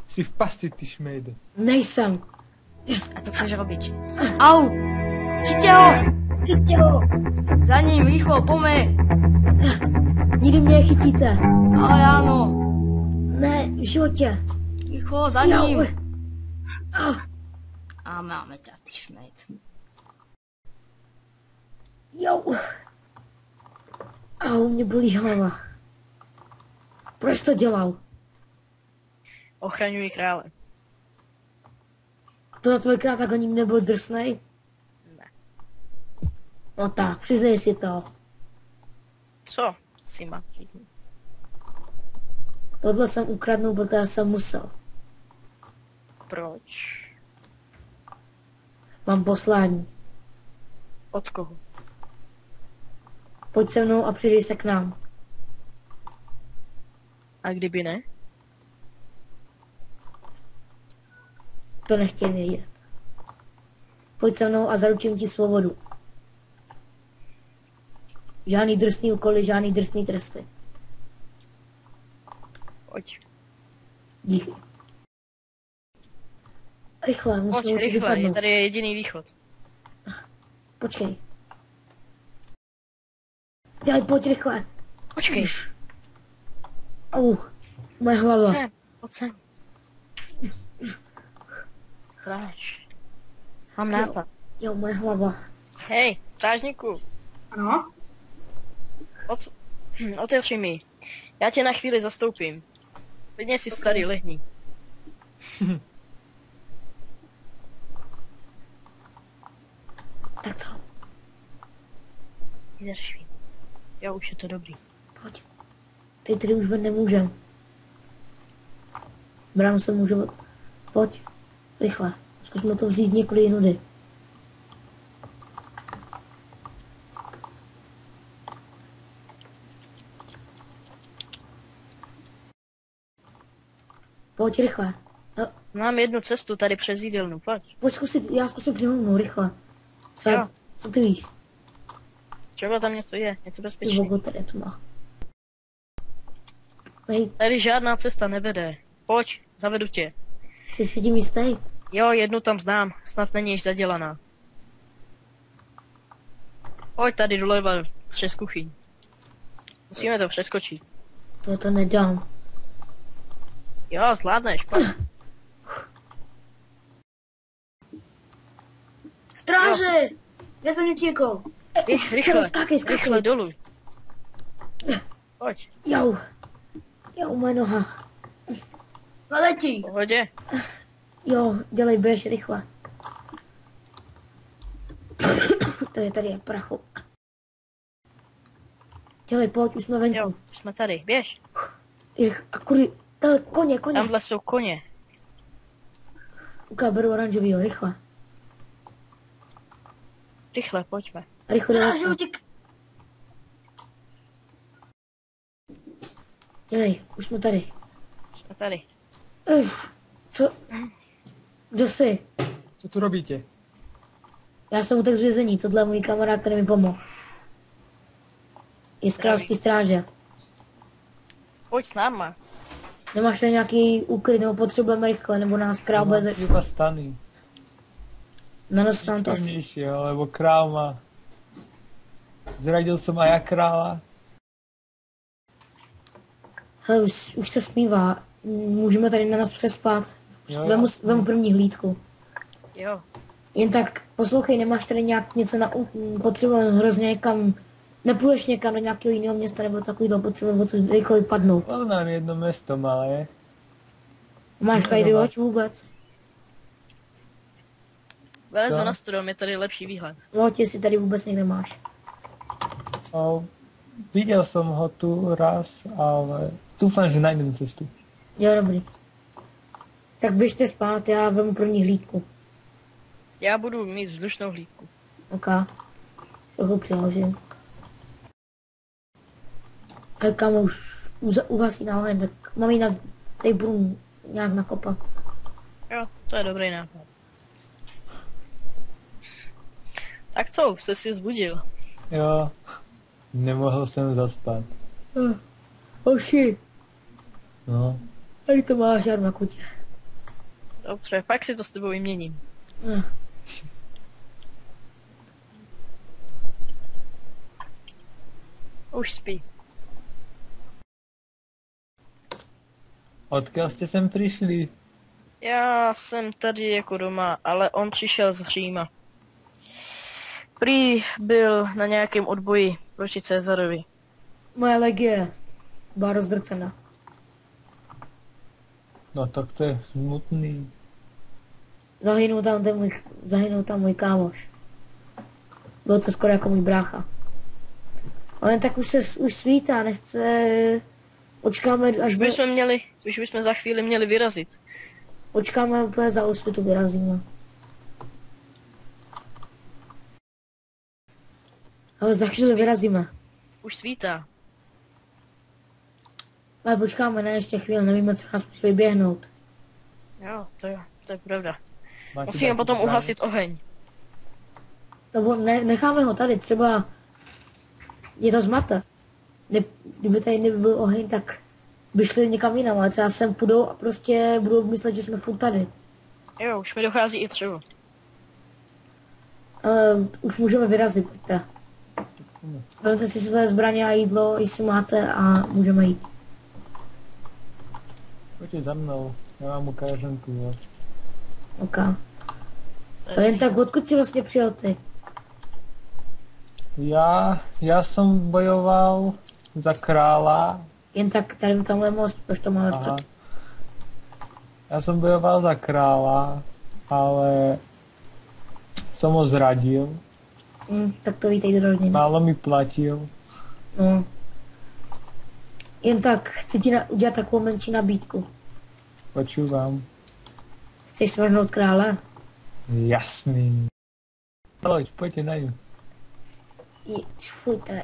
Jsi v pasti, ty šmejde. Nejsem. A to chceš robiť. Au! Chyťte ho! Chyťte ho. Za ním, rýchlo, poďme! Nikdy mě chytíte. Ale áno, Ne, v životě. rýchlo, za ním! Au. A máme ťa, ty šmejd. Jo. Au, mě bolí hlava. Proč to dělal? Ochraňuj krále. To na tvoj krát tak ani nebyl drsnej? Ne. No tak, přiznej si to. Co si má přiznat? Tohle jsem ukradnul, protože jsem musel. Proč? Mám poslání. Od koho? Pojď se mnou a přidej se k nám. A kdyby ne? To nechtěj vědět. Pojď se mnou a zaručím ti svobodu. Žádný drsný úkoly, žádný drsný tresty. Pojď. Díky. Rychle, Pojď, musíme určitě rychle, vypadnout. tady je jediný východ. Počkej. Dělej, pojď rychle. Počkej. Au, moje hlava. Pojď sem. Stráž. Mám nápad. Jo, moje hlava. Hej, strážníku. Ano? Otevři mi. Já tě na chvíli zastoupím. Klidně si starý lehni. Tak co? Vydrž. Jo, už je to dobrý. Pojď. Teď tady už ven nemůžem. Bránu se může... Pojď. Rychle. Zkusme to vzít několik jinudy. Pojď rychle. Mám jednu cestu tady přes jídelnu, pojď. Pojď zkusit, já zkusím knihovnu, rychle. Jo. Co ty víš? Třeba tam něco je, něco Ty bezpečný. vogo tady to má. Hej, Tady žádná cesta nevede. Pojď, zavedu tě. jsi si tím jistý? Jo, jednu tam znám, snad není již zadělaná. Pojď tady doleva přes kuchyň. Musíme to přeskočit. To nedám. Jo, zvládneš, pojď. Stráže! Já jsem utěkl. Běž, rychle, Skákej. rychle dolů. Pojď, Jo. Jo, moje noha. Letí. v pohodě. Jo, dělej, běž, rychle. Tady je prachu. Dělej, pojď, už jsme Jo, venku. už jsme tady, běž. A kudy, tady, koně. Tamhle jsou koně. Uká, beru oranžovýho, rychle. Rychle, pojďme. Rychle do Stráže lesa. utěk. Dělej, už jsme tady. Jsme tady. Co? Kdo jsi? Co tu robíte? Já jsem utek z vězení, tohle je můj kamarád, který mi pomohl. Je z královský stráže. Pojď s náma. Nemáš tady nějaký úkryt, nebo potřebujeme rychle, nebo nás král Mám bude... iba stany. Nanos nám to asi... Pevnejšie, lebo král ma... Zradil som aj ja kráľa. Hele, už se smívá. Můžeme tady na nás přespat. Jo, Vemu první hlídku. Jo, Jen tak, poslouchej, nemáš tady nějak něco na... Potřebujeme hrozně někam... Nepůjdeš někam do nějakého jiného města, nebo takovýhle potřebujeme co rychle vypadnout. Poznám jedno mesto malé. Máš No, tady no, loď vůbec? vylezu Co? na strom, je tady lepší výhled. Loď, jestli tady vůbec někde máš. O, videl som ho tu raz, ale dúfam, že nájdem cestu. Jo, dobrý. Tak běžte spát, já vemu první hlídku. Já budu mít vzdušnou hlídku. OK. Trochu přiložím. Ale kam už uhasí na oheň, tak mám ji na tady budu nějak nakopat. Jo, to je dobrý nápad. Tak co, jsi si zbudil? Jo, nemohl jsem zaspat. Oši, No, tady to máš, Armakutě. Dobře, pak si to s tebou vyměním. Hm. Už spí. Odkud jste sem přišli? Já jsem tady jako doma, ale on přišel z Říma. Prý byl na nějakém odboji proti Cezarovi. Moje legie byla rozdrcena. No tak to je smutný. Zahynul tam můj kámoš. Byl to skoro jako můj brácha. Ale tak už svítá, nechce... Počkáme, Už bychom za chvíli měli vyrazit. Počkáme úplně za úsvitu, vyrazíme. Ale za chvíli vyrazíme. Už svítá. Ale počkáme, ne, ještě chvíli, nevíme, co nás musí vyběhnout. Jo, to je pravda. Máte Musíme taky potom zbraň? uhasit oheň. Nebo necháme ho tady, třeba je to zmate. Kdyby tady nebyl oheň, tak by šli někam jinam, ale třeba sem půjdou a prostě budou myslet, že jsme furt tady. Jo, už mi dochází i třeba. Už můžeme vyrazit, pojďte. Vezměte si své zbraně a jídlo, jestli máte, a můžeme jít. Pojďte za mnou, já vám ukážem tu. Ok. A jen tak, odkud jsi vlastně přijel ty? Já jsem bojoval za krála. Jen tak, tady tam je most, proč to máme Aha. Já jsem bojoval za krála, ale jsem ho zradil. Tak to vítej do rodiny. Málo mi platil. No. Jen tak, chci ti udělat takovou menší nabídku. Počívám. Chceš svrhnout krále? Jasný. Pojďte na ně. Fuj, to je